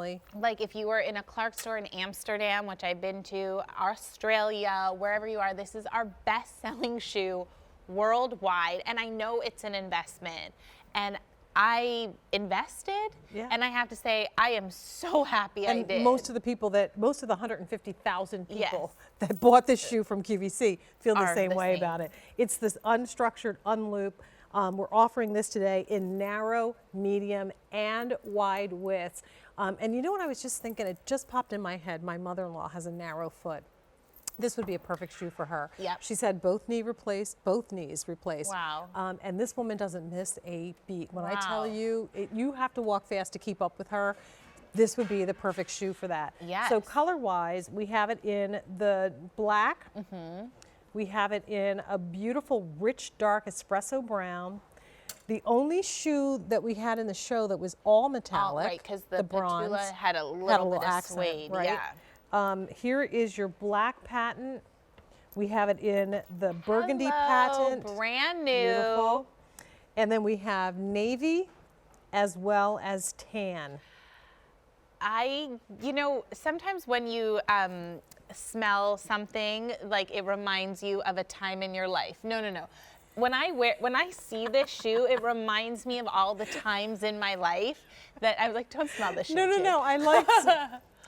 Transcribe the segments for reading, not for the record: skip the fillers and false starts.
Molly? Like if you were in a Clark store in Amsterdam, which I've been to, Australia, wherever you are, this is our best-selling shoe worldwide. And I know it's an investment. And I invested, and I have to say, I am so happy I did. Most of the 150,000 people that bought this shoe from QVC feel the same way about it. It's this Unstructured Unloop. We're offering this today in narrow, medium, and wide widths. And you know what I was just thinking? It just popped in my head. My mother-in-law has a narrow foot. This would be a perfect shoe for her. Yep. She's had both knees replaced. Wow. And this woman doesn't miss a beat. When I tell you, you have to walk fast to keep up with her. This would be the perfect shoe for that. Yes. So color-wise, we have it in the black. We have it in a beautiful, rich, dark espresso brown. The only shoe that we had in the show that was all metallic, right, because the bronze, Petula had a little bit of accent, suede. right? Yeah. Here is your black patent. We have it in the burgundy patent. Brand new. Beautiful. And then we have navy as well as tan. You know, sometimes when you smell something, like it reminds you of a time in your life. No. When I see this shoe, it reminds me of all the times in my life that I was like, don't smell this shoe. No. I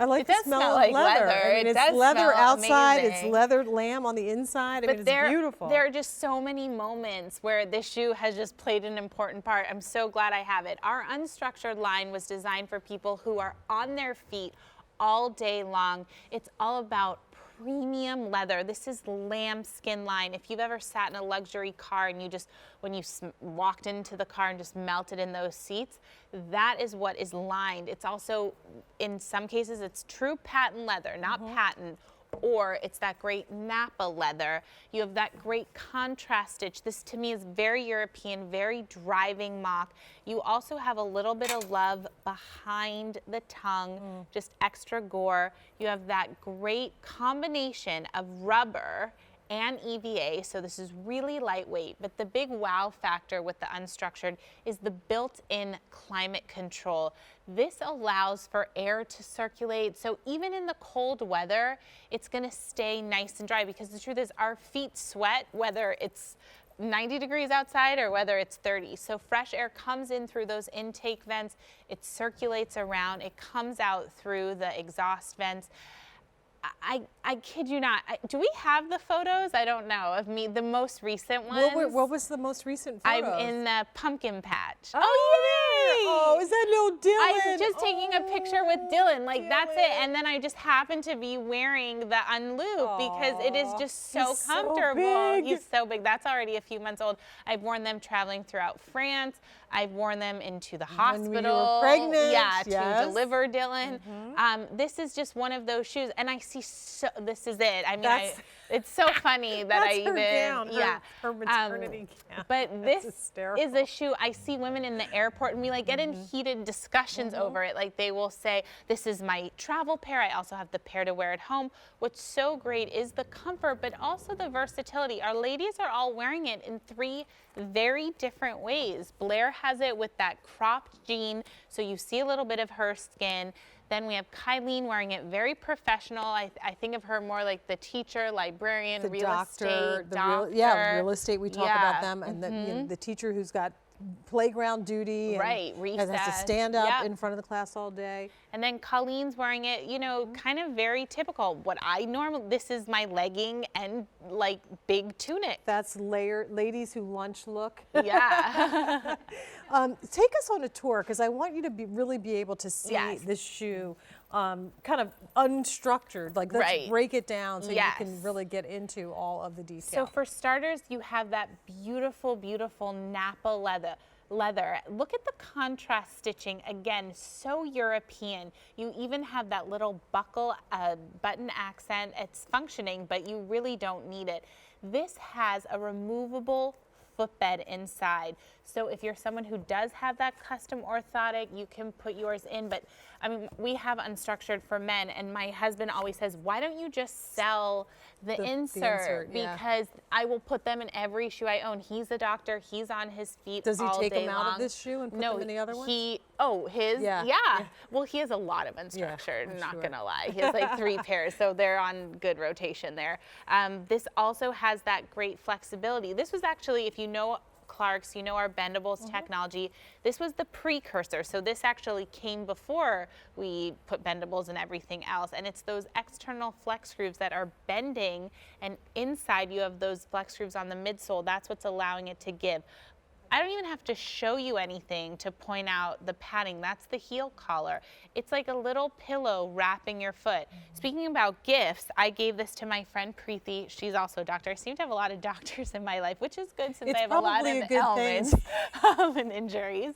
like the smell of like leather. leather. I mean, it's leather outside, it's leather lamb on the inside. I mean, it's beautiful. There are just so many moments where this shoe has just played an important part. I'm so glad I have it. Our Unstructured line was designed for people who are on their feet all day long. It's all about premium leather. This is lambskin line. If you've ever sat in a luxury car and you just, when you walked into the car and just melted in those seats, that is what is lined. It's also, in some cases, it's true patent leather, not patent, or it's that great Napa leather. You have that great contrast stitch. This to me is very European, very driving mock. You also have a little bit of love behind the tongue, just extra gore. You have that great combination of rubber and EVA, so this is really lightweight, but the big wow factor with the Unstructured is the built-in climate control. This allows for air to circulate, so even in the cold weather, it's gonna stay nice and dry, because the truth is our feet sweat whether it's 90 degrees outside or whether it's 30. So fresh air comes in through those intake vents, it circulates around, it comes out through the exhaust vents. I kid you not. Do we have the photos? I don't know of me, the most recent ones. What was the most recent photo? I'm in the pumpkin patch. Oh, yay! Oh, is that little Dylan? I'm just taking a picture with Dylan. Like, that's it. And then I just happen to be wearing the Unloop because it is just so comfortable. So big. He's so big. That's already a few months old. I've worn them traveling throughout France. I've worn them into the hospital. When you were pregnant. Yeah, to deliver Dylan. This is just one of those shoes. And I see this is it. I mean, it's so funny that I even, her maternity gown. But this is a shoe, I see women in the airport and we like get in heated discussions over it. Like they will say, this is my travel pair. I also have the pair to wear at home. What's so great is the comfort, but also the versatility. Our ladies are all wearing it in 3 very different ways. Blair has it with that cropped jean, so you see a little bit of her skin. Then we have Kylene wearing it very professional. I think of her more like the teacher, librarian, the real doctor, estate, doctor. Real estate, we talk about them. And the teacher who's got playground duty and has to stand up in front of the class all day. And then Colleen's wearing it, you know, kind of very typical. What I normally, this is my legging and like big tunic. That's ladies who lunch look. Yeah. Take us on a tour, because I want you to really be able to see this shoe kind of unstructured. Like, let's break it down so you can really get into all of the details. So for starters, you have that beautiful, beautiful Napa leather. Look at the contrast stitching, again, so European. You even have that little buckle button accent. It's functioning, but you really don't need it. This has a removable footbed inside. So if you're someone who does have that custom orthotic, you can put yours in. But I mean, we have Unstructured for men, and my husband always says, why don't you just sell the insert? Yeah. Because I will put them in every shoe I own. He's a doctor. He's on his feet Does he all take day them out long. of this shoe and put them in the other one? His? Yeah. Yeah. Well, he has a lot of Unstructured, I'm not sure. gonna lie. He has like 3 pairs, so they're on good rotation there. This also has that great flexibility. This was actually, if you know Clark's, you know our bendables technology, this was the precursor. So this actually came before we put bendables and everything else. And it's those external flex grooves that are bending, and inside you have those flex grooves on the midsole. That's what's allowing it to give. I don't even have to show you anything to point out the padding. That's the heel collar. It's like a little pillow wrapping your foot. Speaking about gifts, I gave this to my friend Preeti. She's also a doctor. I seem to have a lot of doctors in my life, which is good since I have a lot of ailments and injuries.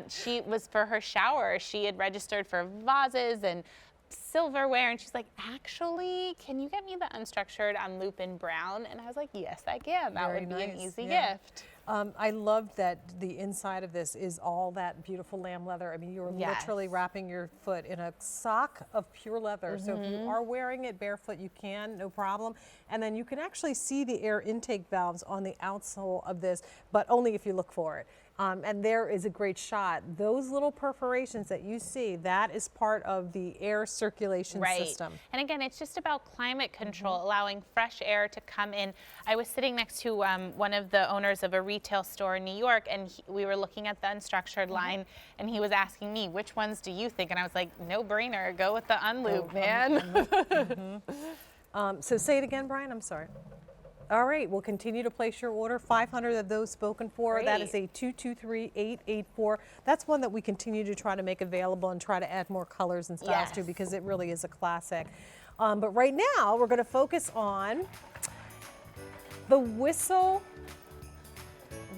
She was for her shower. She had registered for vases and silverware, and she's like, actually, can you get me the Unstructured Unloop in brown? And I was like, yes, I can. That would be an easy gift. I love that the inside of this is all that beautiful lamb leather. I mean, you're literally wrapping your foot in a sock of pure leather. So if you are wearing it barefoot, you can, no problem. And then you can actually see the air intake valves on the outsole of this, but only if you look for it. And there is a great shot. Those little perforations that you see, that is part of the air circulation system. And again, it's just about climate control, allowing fresh air to come in. I was sitting next to one of the owners of a retail store in New York, and we were looking at the Unstructured line, and he was asking me, which ones do you think? And I was like, no brainer, go with the Unloop, man. So say it again, Brian, I'm sorry. All right, we'll continue to place your order. 500 of those spoken for. Great. That is a 223884. That's one that we continue to try to make available and try to add more colors and styles to, because it really is a classic. But right now, we're going to focus on the Whistle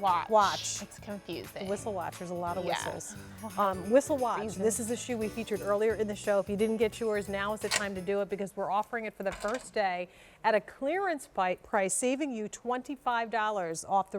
Watch. It's confusing. Whistle Watch. There's a lot of whistles. Whistle Watch. This is a shoe we featured earlier in the show. If you didn't get yours, now is the time to do it, because we're offering it for the first day at a clearance price, saving you $25 off the